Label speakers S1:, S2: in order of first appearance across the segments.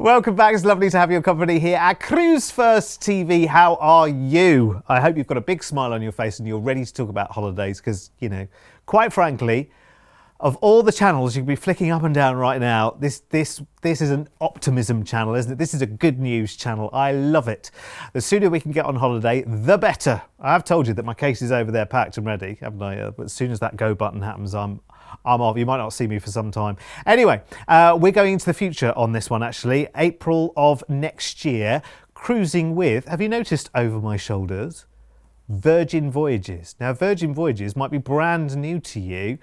S1: Welcome back. It's lovely to have your company here at Cruise First TV. How are you? I hope you've got a big smile on your face and you're ready to talk about holidays because, you know, quite frankly, of all the channels you can be flicking up and down right now, this is an optimism channel, isn't it? This is a good news channel. I love it. The sooner we can get on holiday, the better. I've told you that my case is over there packed and ready, haven't I? But as soon as that go button happens, I'm off. You might not see me for some time. Anyway, we're going into the future on this one, actually. April of next year, cruising with, have you noticed over my shoulders? Virgin Voyages. Now, Virgin Voyages might be brand new to you.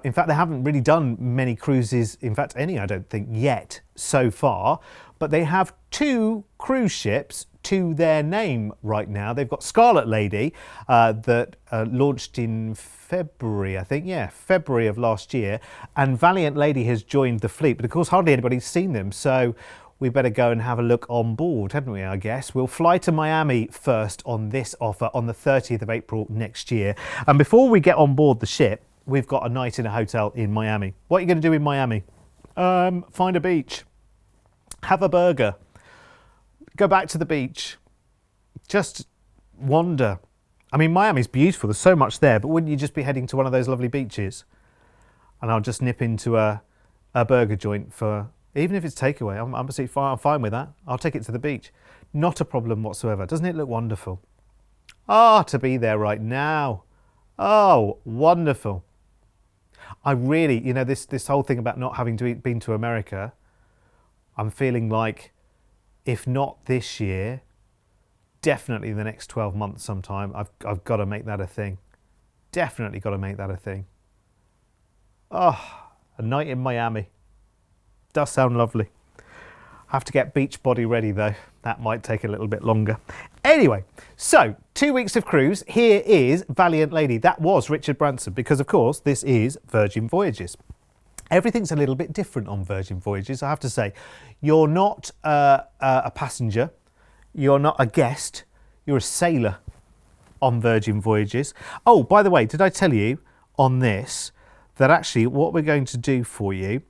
S1: In fact, they haven't really done many cruises, in fact, any, I don't think, yet so far. But they have two cruise ships to their name right now. They've got Scarlet Lady that launched in February, I think. Yeah, February of last year. And Valiant Lady has joined the fleet. But of course, hardly anybody's seen them. So we better go and have a look on board, hadn't we, I guess? We'll fly to Miami first on this offer on the 30th of April next year. And before we get on board the ship, we've got a night in a hotel in Miami. What are you going to do in Miami? Find a beach. Have a burger. Go back to the beach. Just wander. I mean, Miami's beautiful. There's so much there. But wouldn't you just be heading to one of those lovely beaches? And I'll just nip into a burger joint for... Even if it's takeaway, I'm absolutely fine. I'm fine with that. I'll take it to the beach. Not a problem whatsoever. Doesn't it look wonderful? Ah, to be there right now. Oh, wonderful. I really, you know, this whole thing about not having been to America, I'm feeling like, if not this year, definitely the next 12 months sometime, I've got to make that a thing. Definitely got to make that a thing. Oh, a night in Miami. Does sound lovely. Have to get beach body ready though. That might take a little bit longer. Anyway, so 2 weeks of cruise. Here is Valiant Lady. That was Richard Branson because of course this is Virgin Voyages. Everything's a little bit different on Virgin Voyages, I have to say. You're not a passenger. You're not a guest. You're a sailor on Virgin Voyages. Oh, by the way, did I tell you on this that actually what we're going to do for you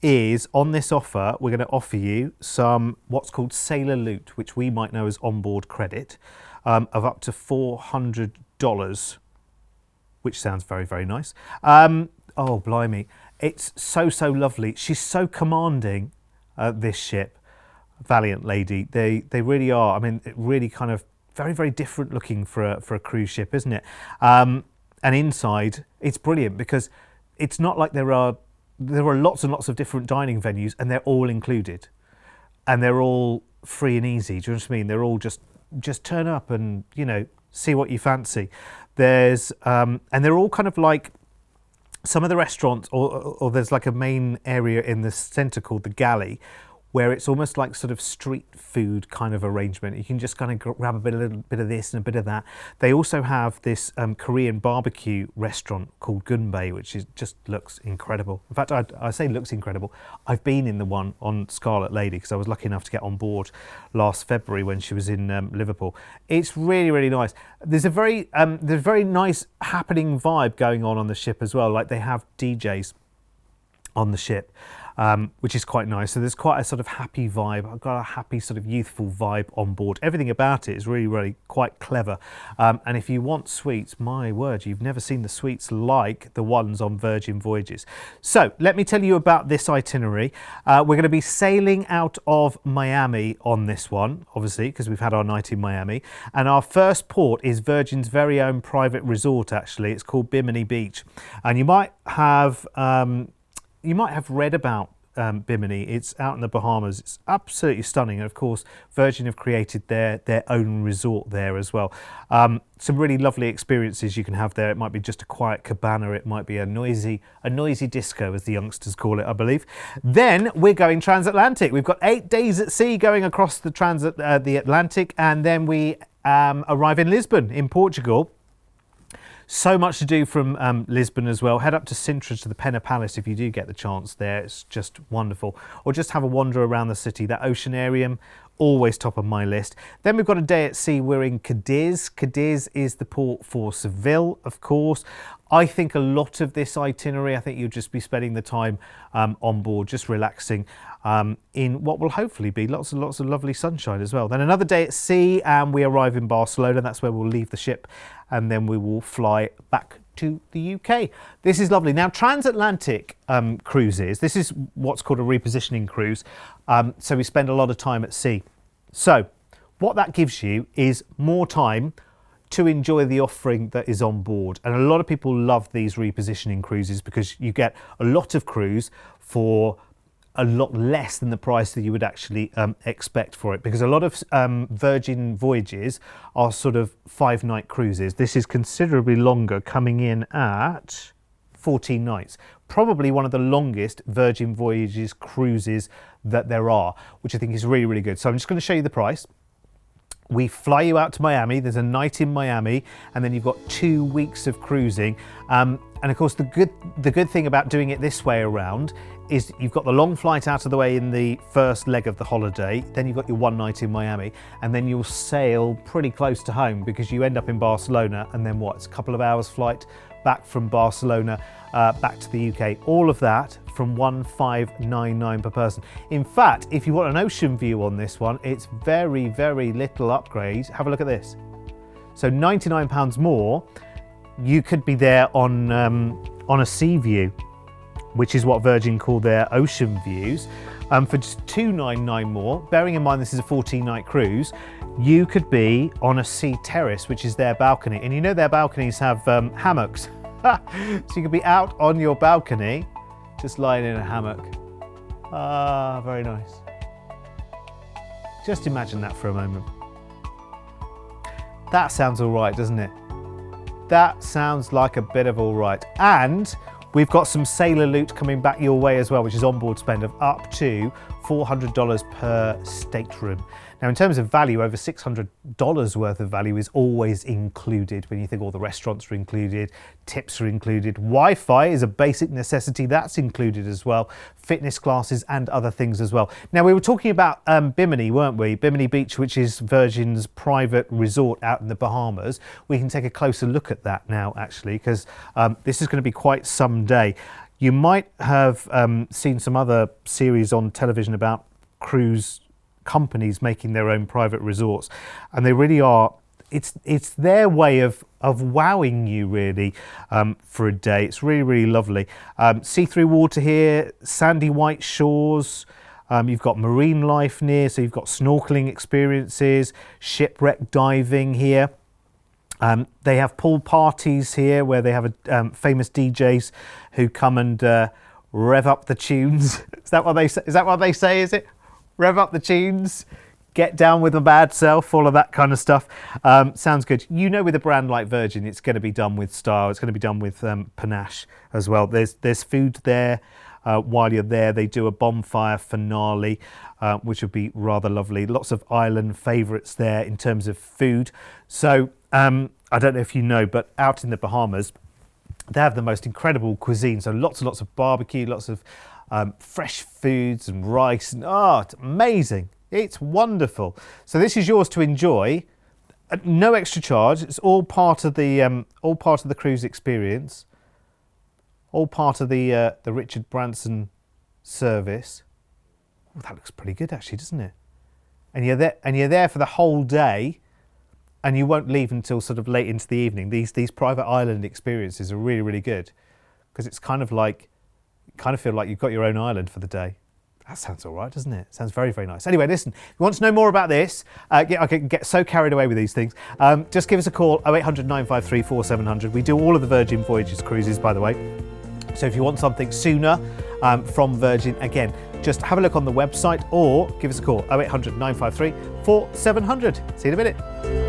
S1: is on this offer, we're going to offer you some what's called sailor loot, which we might know as onboard credit, of up to $400, which sounds very, very nice. Oh, blimey. It's so, so lovely. She's so commanding, this ship, Valiant Lady. They really are. I mean, it really kind of very, very different looking for a cruise ship, isn't it? And inside, it's brilliant because it's not like there are lots and lots of different dining venues and they're all included and they're all free and easy. Do you know what I mean? They're all just turn up and, you know, see what you fancy. There's and they're all kind of like some of the restaurants or there's like a main area in the centre called the galley where it's almost like sort of street food kind of arrangement. You can just kind of grab a little bit of this and a bit of that. They also have this Korean barbecue restaurant called Gunbae, which just looks incredible. In fact, I say looks incredible. I've been in the one on Scarlet Lady because I was lucky enough to get on board last February when she was in Liverpool. It's really, really nice. There's a very nice happening vibe going on the ship as well. Like they have DJs on the ship. Which is quite nice. So there's quite a sort of happy vibe. I've got a happy sort of youthful vibe on board. Everything about it is really, really quite clever. And if you want sweets, my word, you've never seen the sweets like the ones on Virgin Voyages. So let me tell you about this itinerary. We're going to be sailing out of Miami on this one, obviously, because we've had our night in Miami. And our first port is Virgin's very own private resort, actually. It's called Bimini Beach. And you might have read about Bimini. It's out in the Bahamas. It's absolutely stunning. And of course, Virgin have created their own resort there as well. Some really lovely experiences you can have there. It might be just a quiet cabana. It might be a noisy disco, as the youngsters call it, I believe. Then we're going transatlantic. We've got 8 days at sea going across the Atlantic, and then we arrive in Lisbon in Portugal. So much to do from Lisbon as well. Head up to Sintra to the Pena Palace if you do get the chance there. It's just wonderful. Or just have a wander around the city. That oceanarium, always top of my list. Then we've got a day at sea. We're in Cadiz. Cadiz is the port for Seville, of course. I think a lot of this itinerary, I think you'll just be spending the time on board, just relaxing in what will hopefully be lots and lots of lovely sunshine as well. Then another day at sea, and we arrive in Barcelona. That's where we'll leave the ship, and then we will fly back to the UK. This is lovely. Now, transatlantic cruises, this is what's called a repositioning cruise. So we spend a lot of time at sea. So what that gives you is more time to enjoy the offering that is on board. And a lot of people love these repositioning cruises because you get a lot of cruise for a lot less than the price that you would actually expect for it, because a lot of Virgin voyages are sort of 5-night cruises. This is considerably longer, coming in at 14 nights. Probably one of the longest Virgin Voyages cruises that there are, which I think is really, really good. So I'm just going to show you the price. We fly you out to Miami. There's a night in Miami, and then you've got 2 weeks of cruising. And of course, the good thing about doing it this way around is you've got the long flight out of the way in the first leg of the holiday. Then you've got your 1 night in Miami, and then you'll sail pretty close to home because you end up in Barcelona, and then what? It's a couple of hours flight back from Barcelona back to the UK. All of that from 1,599 per person. In fact, if you want an ocean view on this one, it's very, very little upgrade. Have a look at this. So £99 more, you could be there on a sea view, which is what Virgin call their ocean views. For just £299 more, bearing in mind this is a 14-night cruise, you could be on a sea terrace, which is their balcony. And you know their balconies have hammocks. So you could be out on your balcony, just lying in a hammock. Ah, very nice. Just imagine that for a moment. That sounds all right, doesn't it? That sounds like a bit of all right. And we've got some sailor loot coming back your way as well, which is onboard spend of up to $400 per stateroom. Now, in terms of value, over $600 worth of value is always included when you think all the restaurants are included, tips are included. Wi-Fi is a basic necessity, that's included as well. Fitness classes and other things as well. Now, we were talking about Bimini, weren't we? Bimini Beach, which is Virgin's private resort out in the Bahamas. We can take a closer look at that now, actually, because this is going to be quite some day. You might have seen some other series on television about cruise companies making their own private resorts, and they really are, it's their way of wowing you really for a day. It's really, really lovely. See-through water here, sandy white shores. You've got marine life near, so you've got snorkeling experiences, shipwreck diving here. They have pool parties here where they have famous DJs who come and rev up the tunes. Is that what they say? Is that what they say? Is it? Rev up the tunes, get down with a bad self, all of that kind of stuff. Sounds good. You know, with a brand like Virgin, it's going to be done with style. It's going to be done with panache as well. There's food there. While you're there, they do a bonfire finale, which would be rather lovely. Lots of island favourites there in terms of food. So I don't know if you know, but out in the Bahamas, they have the most incredible cuisine. So lots and lots of barbecue, lots of fresh foods and rice, and it's amazing. It's wonderful. So this is yours to enjoy. No extra charge. It's all part of the cruise experience. All part of the Richard Branson service. Oh, that looks pretty good, actually, doesn't it? And you're there for the whole day, and you won't leave until sort of late into the evening. These private island experiences are really, really good, because it's kind of feel like you've got your own island for the day. That sounds all right, doesn't it? Sounds very, very nice. Anyway, listen, if you want to know more about this, I can get so carried away with these things. Just give us a call, 0800 953 4700. We do all of the Virgin Voyages cruises, by the way. So if you want something sooner from Virgin, again, just have a look on the website or give us a call, 0800 953 4700. See you in a minute.